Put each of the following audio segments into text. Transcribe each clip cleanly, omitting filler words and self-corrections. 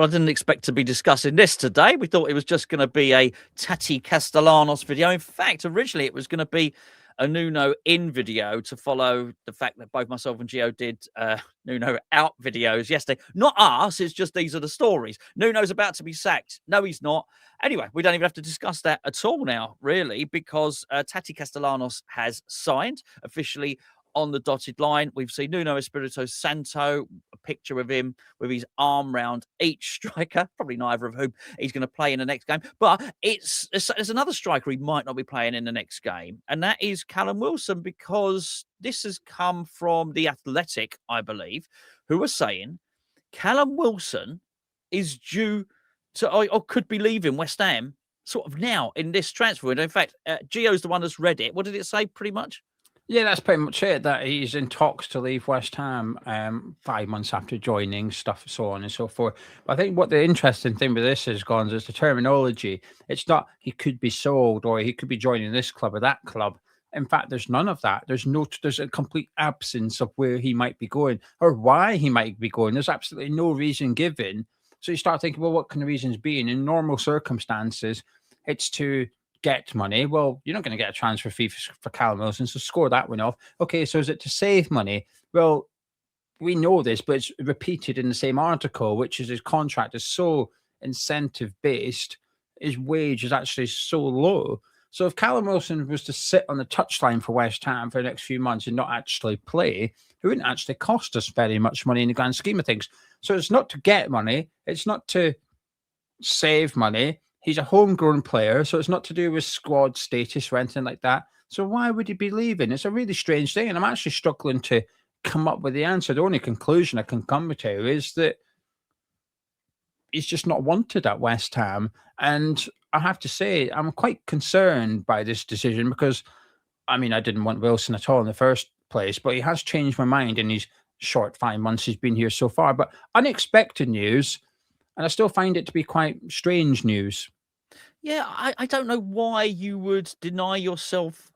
Well, I didn't expect to be discussing this today. We thought it was just going to be a Taty Castellanos video. In fact, originally it was going to be a Nuno in video to follow the fact that both myself and Gio did Nuno out videos yesterday. Not us, it's just these are the stories. Nuno's about to be sacked. No, he's not. Anyway, we don't even have to discuss that at all now, really, because Taty Castellanos has signed officially on the dotted line. We've seen Nuno Espírito Santo, a picture of him with his arm round each striker, probably neither of whom he's going to play in the next game. But there's another striker he might not be playing in the next game, and that is Callum Wilson, because this has come from The Athletic, I believe, who are saying Callum Wilson is due to, or could be leaving West Ham sort of now in this transfer window. In fact, Gio's the one that's read it. What did it say pretty much? Yeah, that's pretty much it. That he's in talks to leave West Ham 5 months after joining, stuff, so on and so forth. But I think what the interesting thing with this is, Gons, is the terminology. It's not he could be sold or he could be joining this club or that club. In fact, there's none of that. There's a complete absence of where he might be going or why he might be going. There's absolutely no reason given. So you start thinking, well, what can the reasons be? And in normal circumstances, it's to get money. Well, you're not going to get a transfer fee for Callum Wilson, so score that one off. Okay, so is it to save money? Well, we know this, but it's repeated in the same article, which is his contract is so incentive-based, his wage is actually so low. So if Callum Wilson was to sit on the touchline for West Ham for the next few months and not actually play, it wouldn't actually cost us very much money in the grand scheme of things. So it's not to get money. It's not to save money. He's a homegrown player, so it's not to do with squad status or anything like that. So why would he be leaving? It's a really strange thing, and I'm actually struggling to come up with the answer. The only conclusion I can come to is that he's just not wanted at West Ham. And I have to say, I'm quite concerned by this decision because, I mean, I didn't want Wilson at all in the first place, but he has changed my mind in these short 5 months he's been here so far. But unexpected news. And I still find it to be quite strange news. Yeah, I don't know why you would deny yourself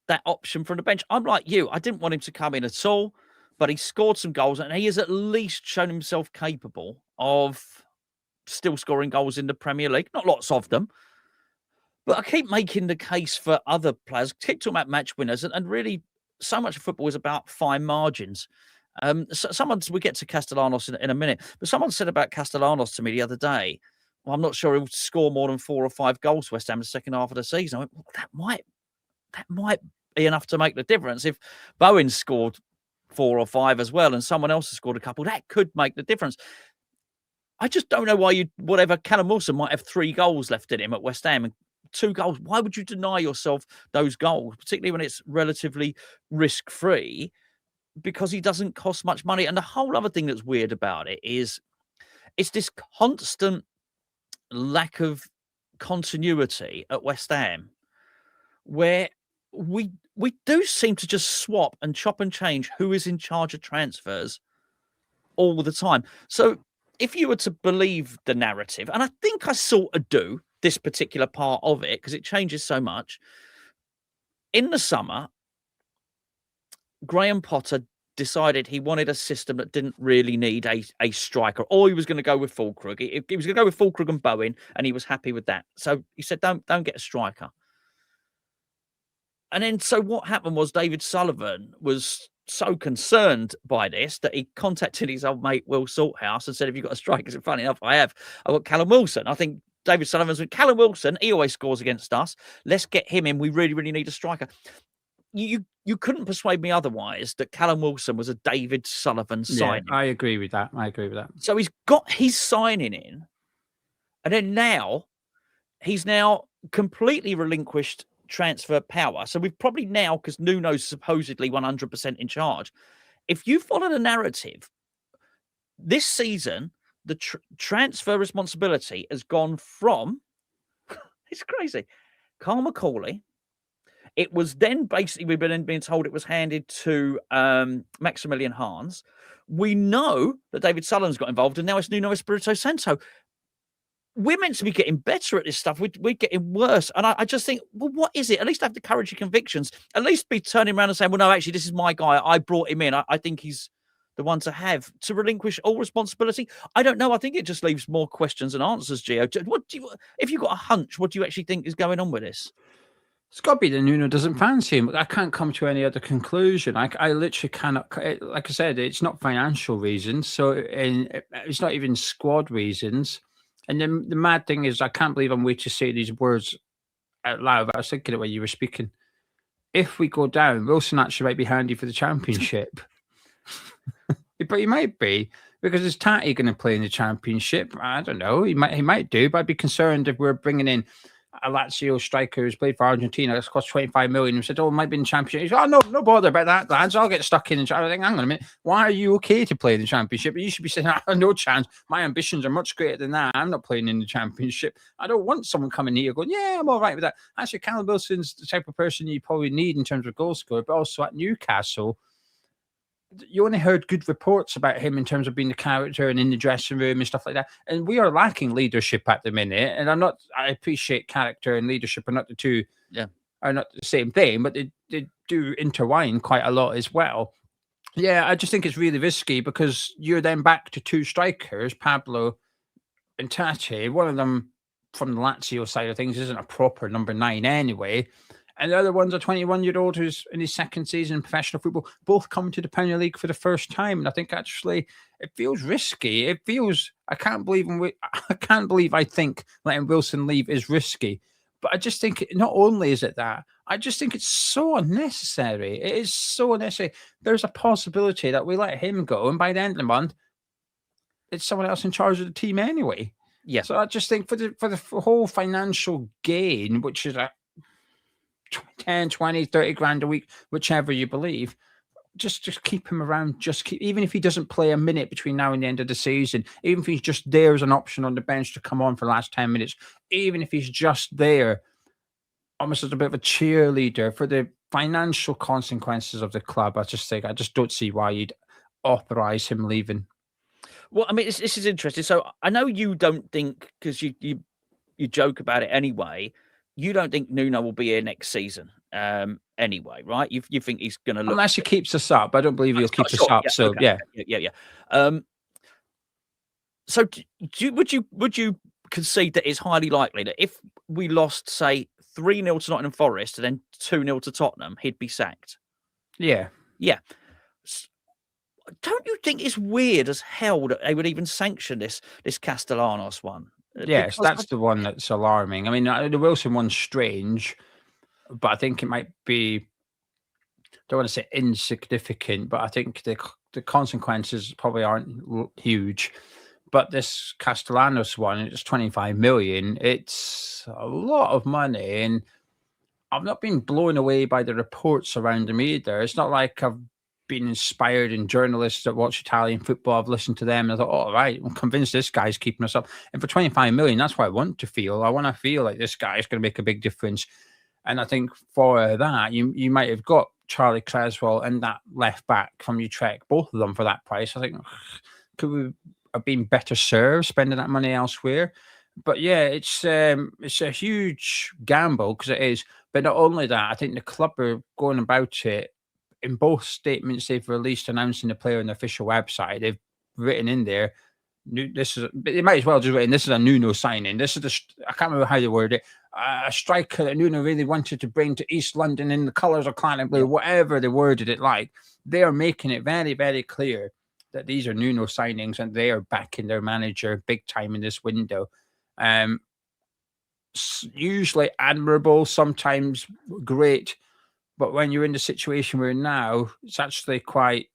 that option from the bench. I'm like you. I didn't want him to come in at all, but he scored some goals and he has at least shown himself capable of still scoring goals in the Premier League. Not lots of them. But I keep making the case for other players. Keep talking about match winners. And really, so much of football is about fine margins. We get to Castellanos in a minute, but someone said about Castellanos to me the other day, well, I'm not sure he'll score more than 4 or 5 goals for West Ham in the second half of the season. I went, well, that might be enough to make the difference. If Bowen scored 4 or 5 as well and someone else has scored a couple, that could make the difference. I just don't know why whatever, Callum Wilson might have 3 goals left in him at West Ham and 2 goals. Why would you deny yourself those goals, particularly when it's relatively risk-free? Because he doesn't cost much money. And the whole other thing that's weird about it is it's this constant lack of continuity at West Ham where we do seem to just swap and chop and change who is in charge of transfers all the time. So if you were to believe the narrative, and I think I sort of do this particular part of it because it changes so much, in the summer, Graham Potter decided he wanted a system that didn't really need a striker, or he was going to go with Fulkrug. He was going to go with Fulkrug and Bowen, and he was happy with that. So he said, don't get a striker. And then, so what happened was David Sullivan was so concerned by this that he contacted his old mate, Will Salthouse, and said, have you got a striker? So funny enough, I've got Callum Wilson. I think David Sullivan's with Callum Wilson. He always scores against us. Let's get him in. We really, really need a striker. You couldn't persuade me otherwise that Callum Wilson was a David Sullivan signing. Yeah, I agree with that. So he's got his signing in, and then he's now completely relinquished transfer power. So we've probably now, because Nuno's supposedly 100% in charge, if you follow the narrative, this season, the transfer responsibility has gone from, it's crazy, Carl McCauley. It was then basically, we've been being told it was handed to Maximilian Hans. We know that David Sullivan's got involved, and now it's Nuno Espírito Santo. We're meant to be getting better at this stuff. We're getting worse. And I just think, well, what is it? At least have the courage of convictions. At least be turning around and saying, well, no, actually, this is my guy. I brought him in. I think he's the one to have to relinquish all responsibility? I don't know. I think it just leaves more questions than answers, Gio. If you've got a hunch, what do you actually think is going on with this? It's got to be that Nuno doesn't fancy him. I can't come to any other conclusion. I literally cannot. Like I said, it's not financial reasons, so it's not even squad reasons. And then the mad thing is, I can't believe I'm waiting to say these words out loud. I was thinking it when you were speaking. If we go down, Wilson actually might be handy for the championship. But he might be, because is Taty going to play in the championship? I don't know. He might do, but I'd be concerned if we're bringing in a Lazio striker who's played for Argentina. That's cost 25 million. He said, "Oh, it might be in the championship." He said, "Oh, no bother about that, lads. I'll get stuck in." I think, hang on a minute. Why are you okay to play in the championship? You should be saying, "No chance. My ambitions are much greater than that. I'm not playing in the championship." I don't want someone coming here going, "Yeah, I'm all right with that." Actually, Callum Wilson's the type of person you probably need in terms of goal scorer, but also at Newcastle, you only heard good reports about him in terms of being the character and in the dressing room and stuff like that. And we are lacking leadership at the minute. And I appreciate character and leadership are not the two, are not the same thing, but they do intertwine quite a lot as well. Yeah, I just think it's really risky because you're then back to two strikers, Pablo and Taty. One of them from the Lazio side of things isn't a proper number 9 anyway. And the other one's a 21-year-old who's in his second season in professional football, both coming to the Premier League for the first time. And I think actually it feels risky. It feels, I can't believe I think letting Wilson leave is risky. But I just think not only is it that, I just think it's so unnecessary. It is so unnecessary. There's a possibility that we let him go, and by the end of the month, it's someone else in charge of the team anyway. Yeah. So I just think for the whole financial gain, which is a 10, 20, 30 grand a week, whichever you believe, just keep him around. Even if he doesn't play a minute between now and the end of the season, even if he's just there as an option on the bench to come on for the last 10 minutes, even if he's just there almost as a bit of a cheerleader for the financial consequences of the club, I just don't see why you'd authorize him leaving. Well, I mean, this is interesting. So I know you don't think, because you joke about it anyway, you don't think Nuno will be here next season anyway, right? You think he's going to look... Unless he keeps us up. I don't believe he'll keep us up. Yeah, so, okay. Yeah. So would you concede that it's highly likely that if we lost, say, 3-0 to Nottingham Forest and then 2-0 to Tottenham, he'd be sacked? Yeah. Yeah. Don't you think it's weird as hell that they would even sanction this Castellanos one? Yes, that's the one that's alarming. I mean, the Wilson one's strange, but I think it might be, don't want to say insignificant, but I think the consequences probably aren't huge. But this Castellanos one, it's 25 million. It's a lot of money, and I've not been blown away by the reports around him either. It's not like I've been inspired in journalists that watch Italian football. I've listened to them and I thought, all right, I'm convinced this guy's keeping us up. And for 25 million, that's what I want to feel. I want to feel like this guy is going to make a big difference. And I think for that, you might have got Charlie Creswell and that left back from Utrecht, both of them for that price. I think, could we have been better served spending that money elsewhere? But yeah, it's a huge gamble, because it is. But not only that, I think the club are going about it. In both statements they've released announcing the player on the official website, they've written in there, they might as well just written, this is a Nuno signing. This is I can't remember how they worded it, a striker that Nuno really wanted to bring to East London in the colours of Claret and Blue, whatever they worded it like. They are making it very, very clear that these are Nuno signings and they are backing their manager big time in this window. Usually admirable, sometimes great. But when you're in the situation we're in now, it's actually quite,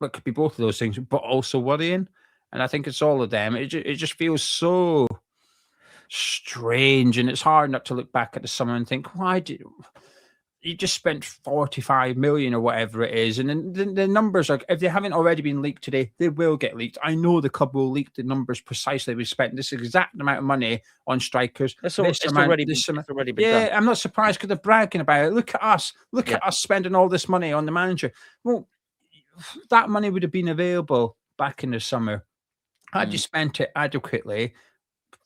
it could be both of those things, but also worrying. And I think it's all of them. It just feels so strange. And it's hard not to look back at the summer and think, why did you just spent 45 million or whatever it is? And then the numbers are, if they haven't already been leaked today, they will get leaked. I know the club will leak the numbers precisely. We spent this exact amount of money on strikers. It's already been done. I'm not surprised because they're bragging about it. Look at us. Look at us spending all this money on the manager. Well, that money would have been available back in the summer. Had you spent it adequately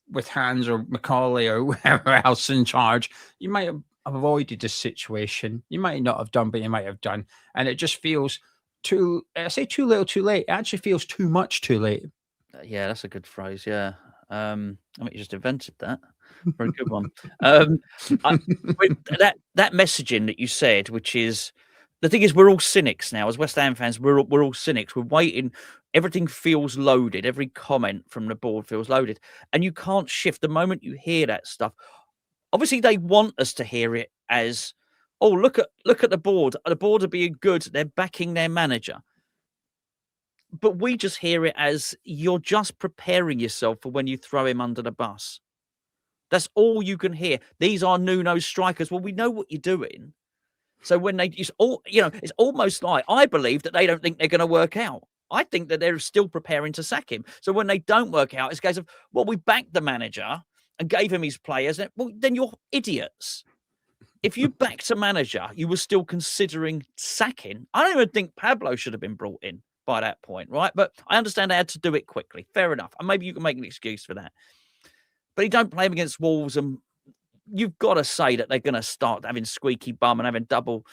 with Hans or Macaulay or whoever else in charge, you might have avoided this situation. You might not have done, but you might have done. And it just feels I say too little, too late. It actually feels too much too late. Yeah, that's a good phrase. Yeah. I mean, you just invented that. Very good one. That messaging that you said, which is the thing is, we're all cynics now as West Ham fans. We're all cynics. We're waiting. Everything feels loaded. Every comment from the board feels loaded, and you can't shift the moment you hear that stuff. Obviously, they want us to hear it as, "Oh, look at the board. The board are being good. They're backing their manager." But we just hear it as you're just preparing yourself for when you throw him under the bus. That's all you can hear. These are Nuno's strikers. Well, we know what you're doing. So when it's almost like I believe that they don't think they're going to work out. I think that they're still preparing to sack him. So when they don't work out, it's a case of, well, we backed the manager and gave him his players. Well, then you're idiots. If you backed a manager, you were still considering sacking. I don't even think Pablo should have been brought in by that point, right? But I understand they had to do it quickly. Fair enough. And maybe you can make an excuse for that. But you don't play him against Wolves, and you've got to say that they're going to start having squeaky bum and having double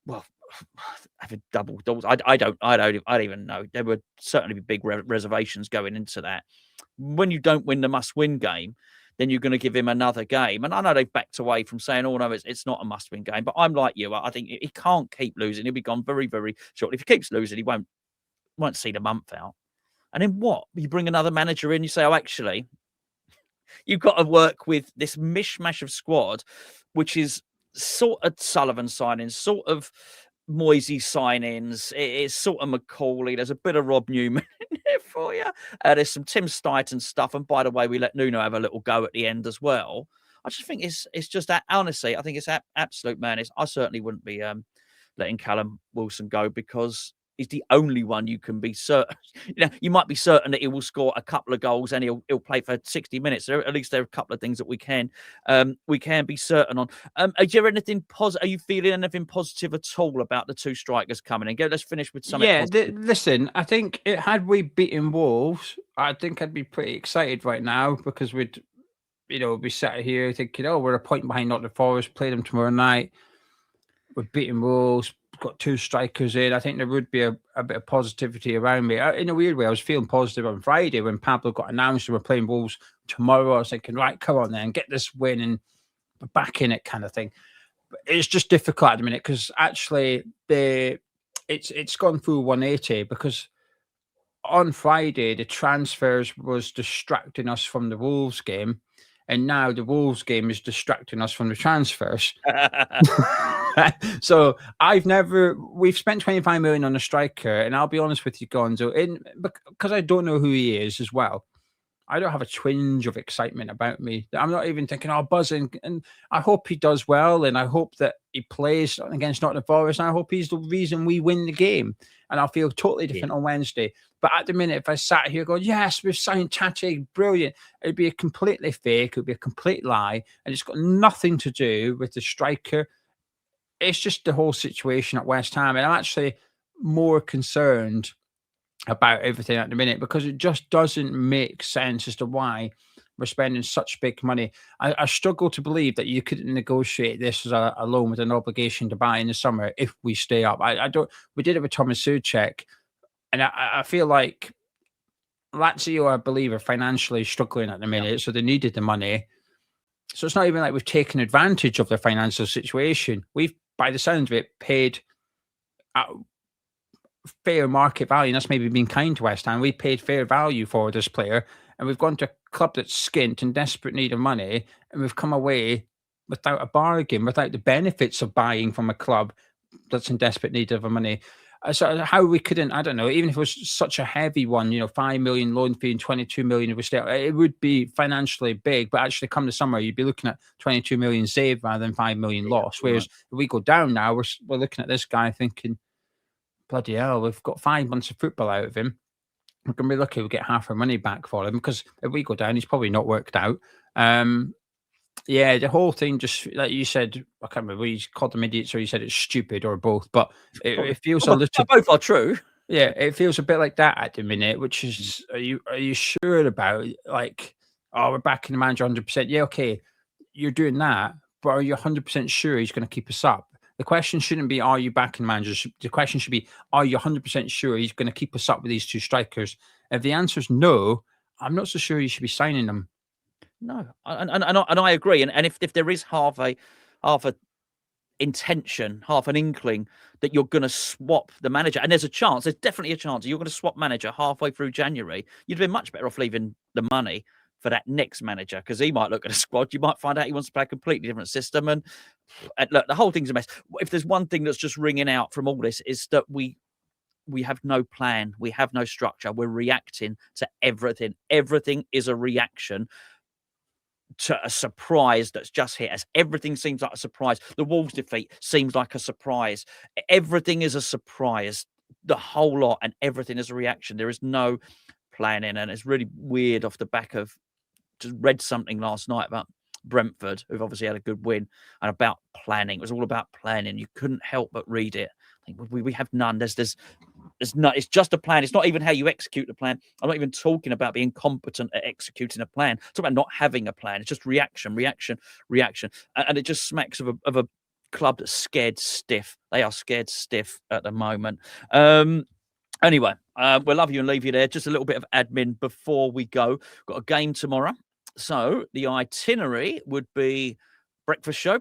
doubles. I don't even know. There would certainly be big reservations going into that. When you don't win the must-win game, then you're going to give him another game. And I know they've backed away from saying, "Oh no, it's not a must-win game." But I'm like you. I think he can't keep losing. He'll be gone very, very shortly. If he keeps losing, he won't see the month out. And then what? You bring another manager in. You say, "Oh, actually, you've got to work with this mishmash of squad, which is sort of Sullivan signings, sort of Moisey signings. It's sort of McCauley. There's a bit of Rob Newman in there for you. There's some Tim Stighton stuff. And by the way, we let Nuno have a little go at the end as well. I just think it's just that, honestly, I think it's absolute madness. I certainly wouldn't be letting Callum Wilson go because he's the only one you can be certain. You might be certain that he will score a couple of goals and he'll play for 60 minutes. At least there are a couple of things that we can be certain on. Are you feeling anything positive at all about the two strikers coming in? Let's finish with something. Yeah, listen, I think had we beaten Wolves, I think I'd be pretty excited right now because we'd be sat here thinking, oh, we're a point behind Nottingham Forest, play them tomorrow night. We've beaten Wolves, got two strikers in. I think there would be a bit of positivity around me. In a weird way, I was feeling positive on Friday when Pablo got announced and we're playing Wolves tomorrow. I was thinking, right, come on then, get this win and we're back in it kind of thing. But it's just difficult at the minute because actually it's gone through 180 because on Friday, the transfers was distracting us from the Wolves game. And now the Wolves game is distracting us from the transfers. So we've spent 25 million on a striker, and I'll be honest with you, Gonzo, because I don't know who he is as well. I don't have a twinge of excitement about me. I'm not even thinking, oh, buzzing. And I hope he does well, and I hope that he plays against Nottingham Forest, and I hope he's the reason we win the game. And I'll feel totally different on Wednesday. But at the minute, if I sat here going, yes, we've signed Taty, brilliant, it'd be a completely fake, it'd be a complete lie, and it's got nothing to do with the striker. It's just the whole situation at West Ham. And I'm actually more concerned about everything at the minute because it just doesn't make sense as to why we're spending such big money. I struggle to believe that you couldn't negotiate this as a loan with an obligation to buy in the summer if we stay up. I don't. We did it with Thomas Souček, and I feel like Lazio, I believe, are financially struggling at the minute, so they needed the money. So it's not even like we've taken advantage of their financial situation. We've, by the sounds of it, paid fair market value, and that's maybe being kind to West Ham. We paid fair value for this player, and we've gone to a club that's skint and desperate need of money, and we've come away without a bargain, without the benefits of buying from a club that's in desperate need of money. So how we couldn't, I don't know, even if it was such a heavy one, 5 million loan fee and 22 million if we stay, it would be financially big, but actually come the summer, you'd be looking at 22 million saved rather than 5 million lost. Whereas if we go down now, we're looking at this guy thinking, bloody hell, we've got 5 months of football out of him. We're going to be lucky we get half our money back for him because if we go down, he's probably not worked out. Yeah, the whole thing just, like you said, I can't remember, you called them idiots or you said it's stupid or both, but it feels a little... Both are true. Yeah, it feels a bit like that at the minute, which is, are you sure about, like, oh, we're backing the manager 100%. Yeah, okay, you're doing that, but are you 100% sure he's going to keep us up? The question shouldn't be, are you backing managers? The question should be, are you 100% sure he's going to keep us up with these two strikers? If the answer is no, I'm not so sure you should be signing them. No, and I agree. And if there is half a intention, half an inkling that you're going to swap the manager, and there's definitely a chance you're going to swap manager halfway through January, you'd have been much better off leaving the money for that next manager, because he might look at a squad. You might find out he wants to play a completely different system. And look, the whole thing's a mess. If there's one thing that's just ringing out from all this, is that we have no plan. We have no structure. We're reacting to everything. Everything is a reaction to a surprise that's just hit us. Everything seems like a surprise. The Wolves defeat seems like a surprise. Everything is a surprise. The whole lot, and everything is a reaction. There is no planning, and it's really weird. Off the back of, just read something last night about Brentford, who've obviously had a good win, and about planning. It was all about planning. You couldn't help but read it. I think we have none. There's not. It's just a plan. It's not even how you execute the plan. I'm not even talking about being competent at executing a plan. It's about not having a plan. It's just reaction, and it just smacks of a club that's scared stiff. They are scared stiff at the moment. Anyway, we'll love you and leave you there. Just a little bit of admin before we go. Got a game tomorrow, so the itinerary would be breakfast show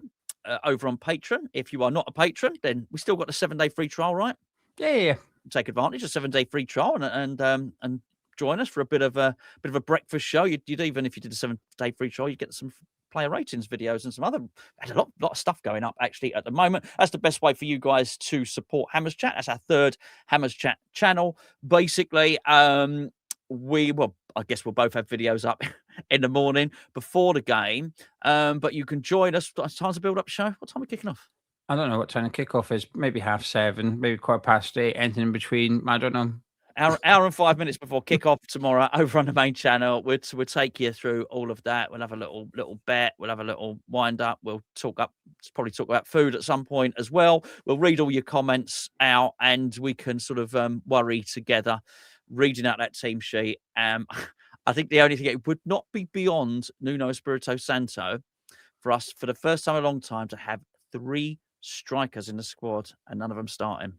over on Patreon. If you are not a patron, then we still got the 7-day free trial, right? Yeah. Take advantage of 7-day free trial and join us for a bit of a breakfast show. You'd even, if you did a 7-day free trial, you get some player ratings videos and some other, a lot of stuff going up actually at the moment. That's the best way for you guys to support Hammers Chat. That's our third Hammers Chat channel. Basically, I guess we'll both have videos up in the morning before the game. But you can join us. Time to build up show. What time are we kicking off? I don't know what time the kickoff is. Maybe 7:30, maybe 8:15, anything in between. I don't know. Hour and 5 minutes before kickoff tomorrow over on the main channel. We'll take you through all of that. We'll have a little bet. We'll have a little wind up. We'll probably talk about food at some point as well. We'll read all your comments out, and we can sort of worry together, reading out that team sheet. I think the only thing, it would not be beyond Nuno Espírito Santo for us, for the first time in a long time, to have 3 strikers in the squad and none of them starting.